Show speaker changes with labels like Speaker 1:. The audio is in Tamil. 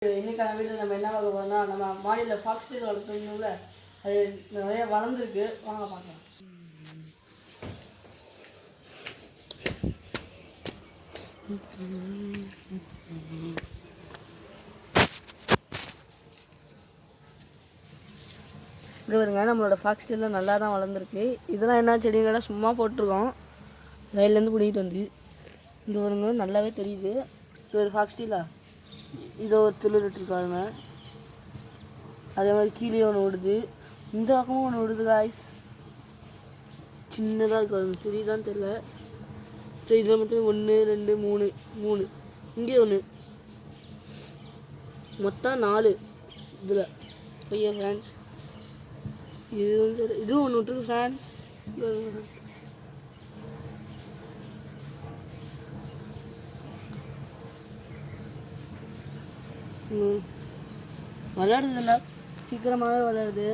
Speaker 1: இன்னைக்கான வீட்டில் நம்ம என்ன பார்க்க போறோம்னா நம்ம மாடியில் ஃபாக்ஸ்டெயில் வளர்த்துணும்ல அது நிறைய வளர்ந்துருக்கு. வாங்க பார்க்கலாம். இது வருங்க நம்மளோட ஃபாக்ஸ்டெயிலில் நல்லா தான் வளர்ந்துருக்கு. இதெல்லாம் என்ன செடிங்களா சும்மா போட்டிருக்கோம், வயல்லேருந்து பிடிக்கிட்டு வந்து. இந்த வருங்க நல்லாவே தெரியுது. இது ஒரு ஃபாக்ஸ்டெயிலா, இதை ஒரு திருட்டுருக்காங்க. அதே மாதிரி கீழே ஒன்று ஓடுது, இந்த பக்கமும் ஒன்று ஓடுது காய்ஸ். சின்னதாக இருக்காது, தெரியுதான்னு தெரியல. ஸோ இதில் மட்டும் 1 2 3 இங்கே ஒன்று, மொத்தம் 4 இதில். ஐயா ஃப்ரெண்ட்ஸ், இது வந்து இதுவும் ஒன்று விட்டுருக்கு ஃப்ரெண்ட்ஸ். விளையாடுறதில்ல, சீக்கிரமாகவே விளையாடுது.